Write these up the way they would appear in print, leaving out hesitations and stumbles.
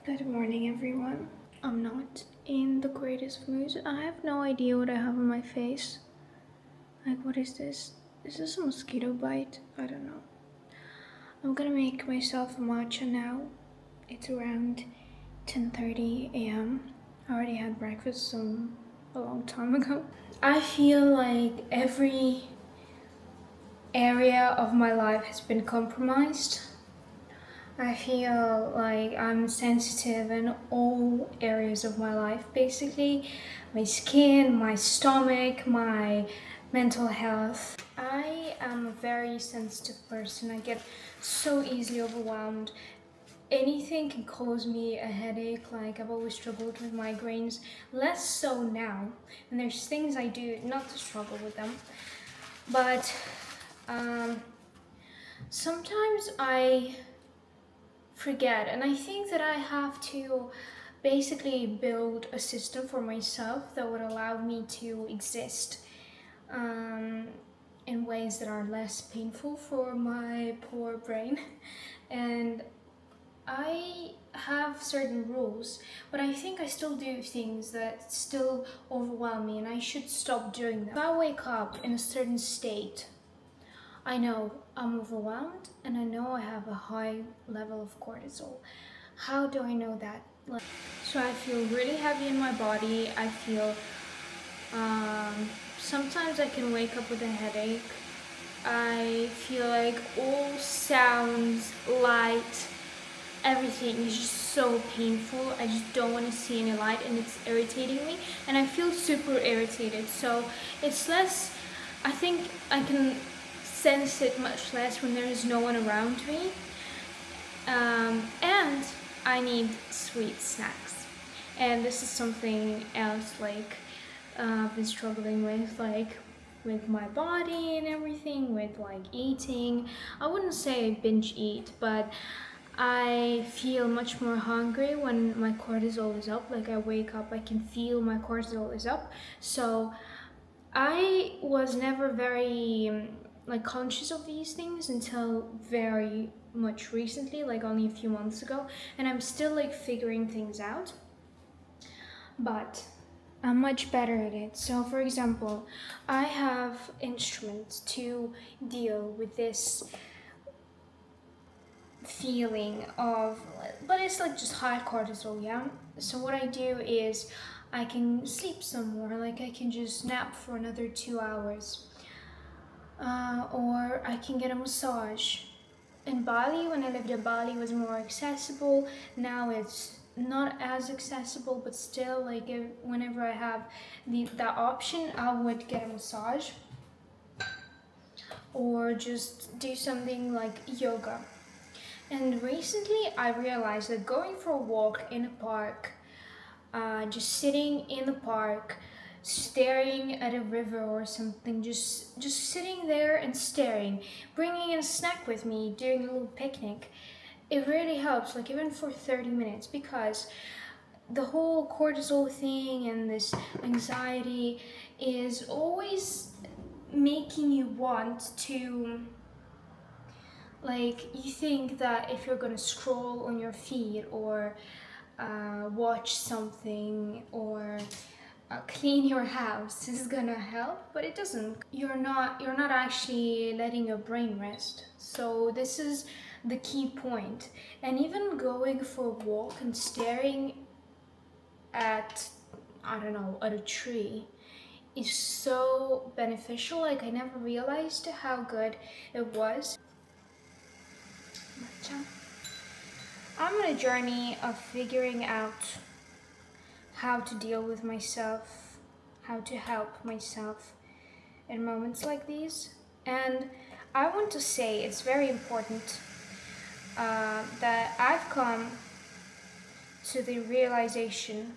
Good morning, everyone. I'm not in the greatest of moods. I have no idea what I have on my face. Like, what is this? Is this a mosquito bite? I don't know. I'm gonna make myself a matcha now. It's around 10:30 a.m. I already had breakfast a long time ago. I feel like every area of my life has been compromised. I feel like I'm sensitive in all areas of my life, basically. My skin, my stomach, my mental health. I am a very sensitive person. I get so easily overwhelmed. Anything can cause me a headache. Like, I've always struggled with migraines, less so now. And there's things I do not to struggle with them. But sometimes I forget, and I think that I have to basically build a system for myself that would allow me to exist um, in ways that are less painful for my poor brain. And I have certain rules, but I think I still do things that still overwhelm me, and I should stop doing them. If I wake up in a certain state, I know I'm overwhelmed and I know I have a high level of cortisol. How do I know that? So I feel really heavy in my body. I feel sometimes I can wake up with a headache. I feel like all sounds, light, everything is just so painful. I just don't want to see any light and it's irritating me. And I feel super irritated. So it's less, I think I can sense it much less when there is no one around me. And I need sweet snacks. And this is something else like I've been struggling with my body and everything, with like eating. I wouldn't say I binge eat, but I feel much more hungry when my cortisol is up. Like, I wake up, I can feel my cortisol is up. So I was never very like conscious of these things until very much recently, like only a few months ago, and I'm still like figuring things out. But I'm much better at it. So, for example, I have instruments to deal with this feeling of, but it's like just high cortisol, yeah? So what I do is I can sleep some more, like I can just nap for another 2 hours. Or I can get a massage. In Bali, when I lived in Bali, it was more accessible. Now it's not as accessible, but still, like whenever I have that option, I would get a massage or just do something like yoga. And recently, I realized that going for a walk in a park, just sitting in the park, staring at a river or something, just sitting there and staring, bringing in a snack with me, doing a little picnic, it really helps, like even for 30 minutes, because the whole cortisol thing and this anxiety is always making you want to, like, you think that if you're gonna scroll on your feed or watch something or clean your house is gonna help, but it doesn't. You're not actually letting your brain rest. So this is the key point. And even going for a walk and staring at, I don't know, at a tree is so beneficial. Like, I never realized how good it was. I'm on a journey of figuring out how to deal with myself, how to help myself in moments like these. And I want to say it's very important that I've come to the realization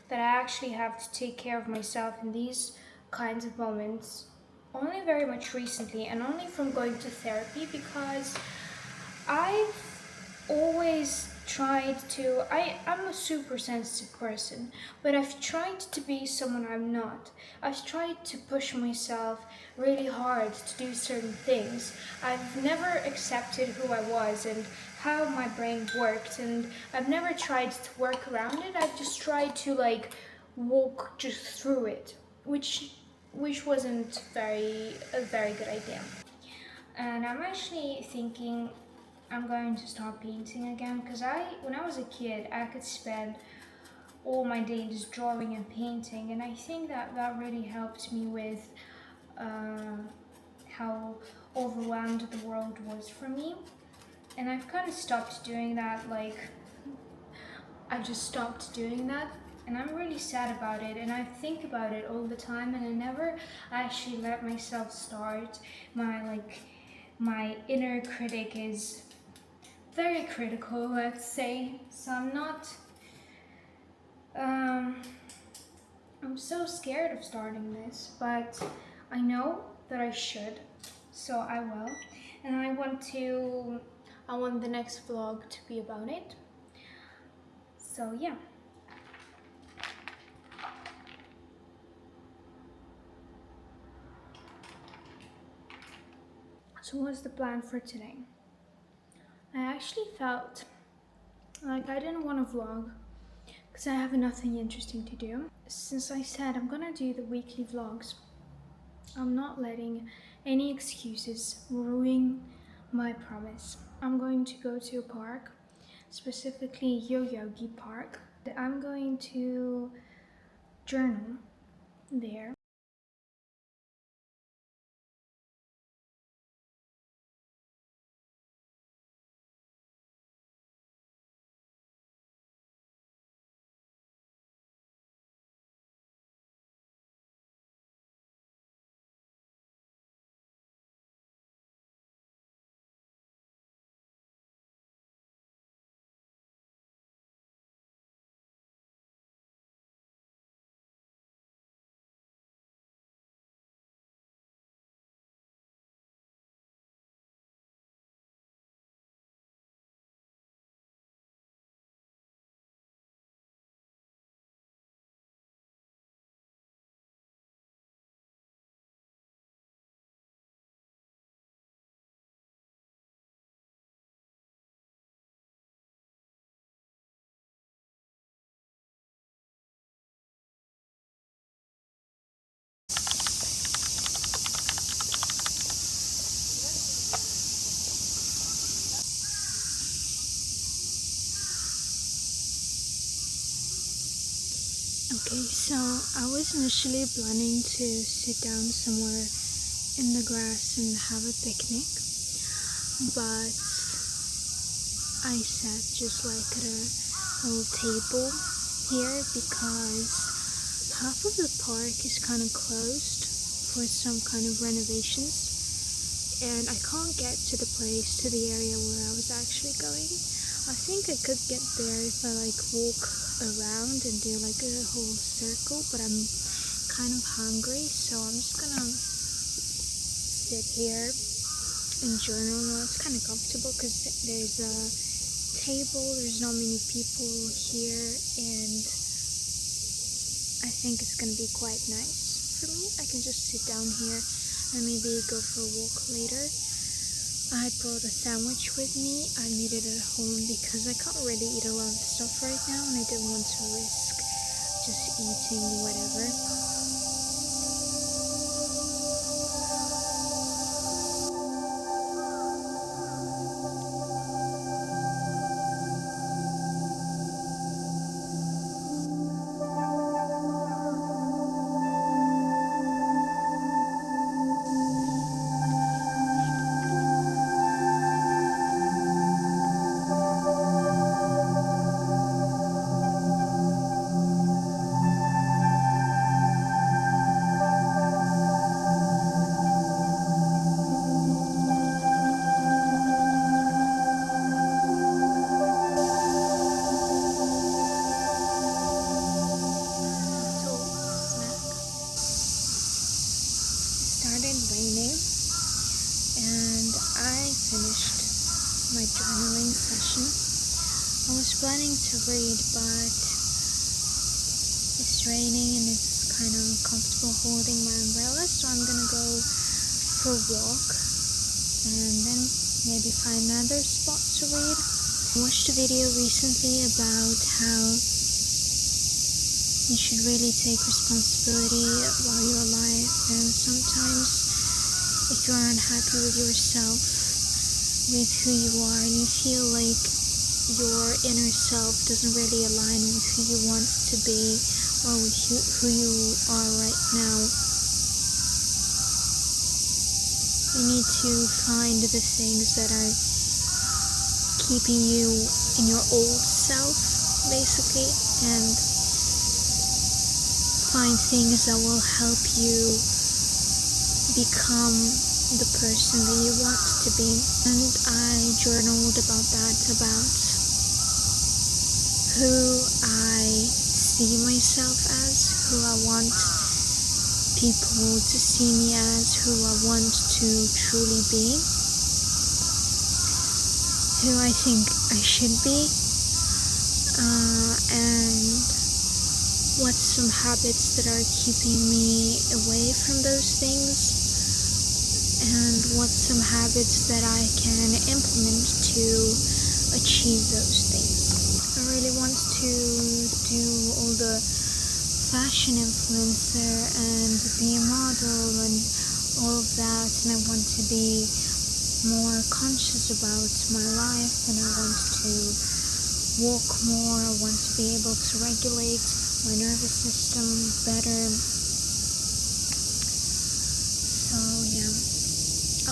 that I actually have to take care of myself in these kinds of moments only very much recently, and only from going to therapy, because I've always tried to, I'm a super sensitive person, but I've tried to be someone I'm not. I've tried to push myself really hard to do certain things. I've never accepted who I was and how my brain worked, and I've never tried to work around it. I've just tried to like walk just through it, which wasn't a very good idea. And I'm actually thinking I'm going to start painting again, because when I was a kid, I could spend all my days drawing and painting, and I think that really helped me with uh, how overwhelmed the world was for me. And I've kind of stopped doing that, like I've just stopped doing that, and I'm really sad about it, and I think about it all the time, and I never actually let myself start. My inner critic is very critical, let's say, so um, I'm so scared of starting this, but I know that I should, so I will. And I want the next vlog to be about it. So yeah. So what's the plan for today? I actually felt like I didn't want to vlog because I have nothing interesting to do. Since I said I'm gonna do the weekly vlogs, I'm not letting any excuses ruin my promise. I'm going to go to a park, specifically Yoyogi Park. I'm going to journal there. Okay, so I was initially planning to sit down somewhere in the grass and have a picnic, but I sat just like at a little table here because half of the park is kind of closed for some kind of renovations, and I can't get to the area where I was actually going. I think I could get there if I like walk around and do like a whole circle, but I'm kind of hungry, so I'm just gonna sit here and journal. Now it's kind of comfortable because there's a table, there's not many people here, and I think it's gonna be quite nice for me. I can just sit down here and maybe go for a walk later. I brought a sandwich with me. I made it at home because I can't really eat a lot of stuff right now, and I didn't want to risk just eating whatever. Started raining and I finished my journaling session. I was planning to read, but it's raining and it's kind of uncomfortable holding my umbrella, so I'm gonna go for a walk and then maybe find another spot to read. I watched a video recently about how you should really take responsibility while you're alive, and sometimes if you're unhappy with yourself, with who you are, and you feel like your inner self doesn't really align with who you want to be or with who you are right now, you need to find the things that are keeping you in your old self, basically, and find things that will help you become the person that you want to be. And I journaled about that, about who I see myself as, who I want people to see me as, who I want to truly be, who I think I should be, and what's some habits that are keeping me away from those things, and what's some habits that I can implement to achieve those things. I really want to do all the fashion influencer and be a model and all of that, and I want to be more conscious about my life, and I want to walk more. I want to be able to regulate my nervous system better. So yeah,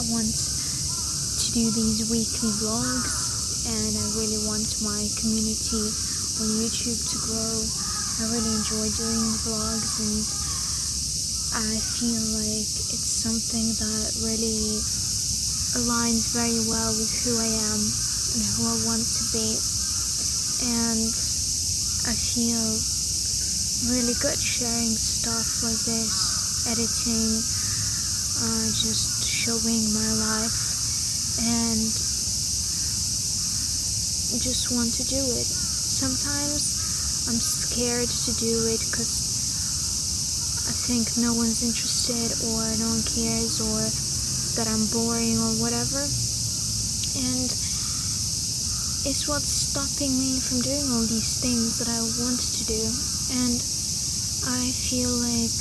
I want to do these weekly vlogs, and I really want my community on YouTube to grow. I really enjoy doing vlogs, and I feel like it's something that really aligns very well with who I am and who I want to be, and I feel really good sharing stuff like this, editing, just showing my life, and just want to do it. Sometimes I'm scared to do it because I think no one's interested, or no one cares, or that I'm boring or whatever, and it's what's stopping me from doing all these things that I want to do. And I feel like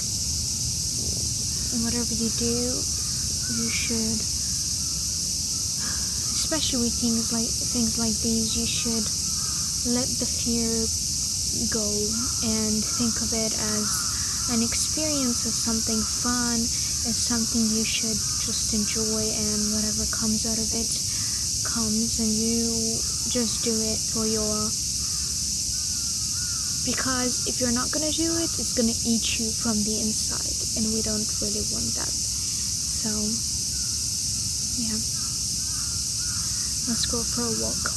whatever you do, you should, especially with things like these, you should let the fear go and think of it as an experience, as something fun, as something you should just enjoy, and whatever comes out of it comes, and you just do it because if you're not gonna do it, it's gonna eat you from the inside, and we don't really want that. So yeah, let's go for a walk.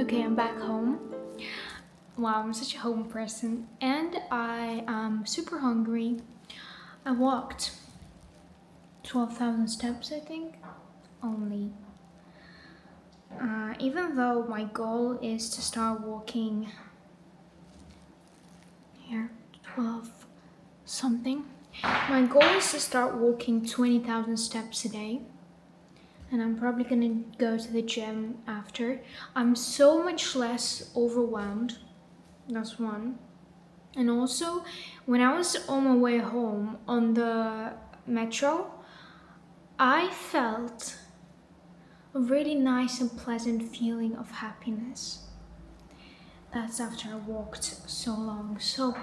Okay, I'm back home. Wow, I'm such a home person, and I am super hungry. I walked 12,000 steps, I think, only. Even though my goal is to start walking here, 12 something. My goal is to start walking 20,000 steps a day. And I'm probably gonna go to the gym after. I'm so much less overwhelmed. That's one. And also, when I was on my way home on the metro, I felt a really nice and pleasant feeling of happiness. That's after I walked so long. So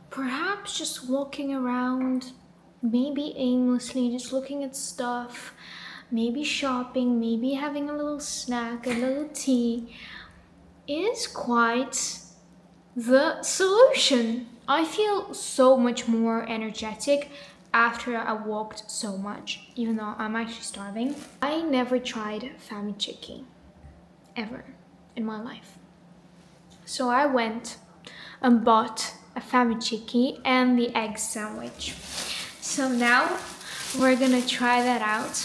perhaps just walking around, maybe aimlessly, just looking at stuff, maybe shopping, maybe having a little snack, a little tea, is quite the solution. I feel so much more energetic after I walked so much, even though I'm actually starving. I never tried famichiki ever in my life. So I went and bought a famichiki and the egg sandwich. So now we're gonna try that out.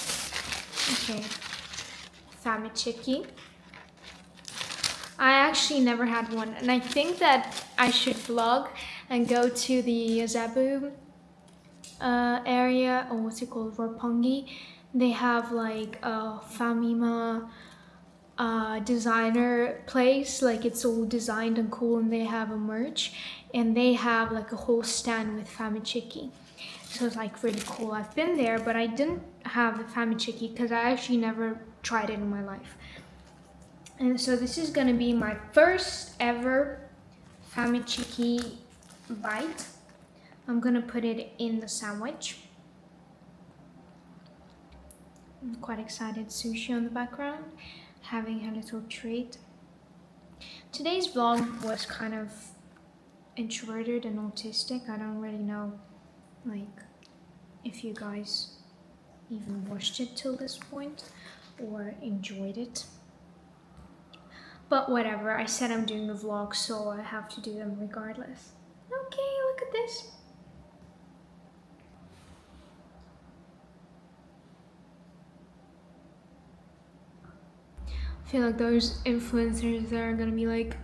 Okay, famichiki. I actually never had one, and I think that I should vlog and go to the Zebu area, or what's it called, Roppongi. They have like a famima designer place, like it's all designed and cool, and they have a merch, and they have like a whole stand with famichiki. So it's like really cool. I've been there, but I didn't have the famichiki because I actually never tried it in my life. And so this is gonna be my first ever famichiki bite. I'm gonna put it in the sandwich. I'm quite excited. Sushi on the background, having a little treat. Today's vlog was kind of introverted and autistic. I don't really know, like, if you guys even watched it till this point or enjoyed it. But whatever, I said I'm doing a vlog, so I have to do them regardless. Okay, look at this. I feel like those influencers that are gonna be like,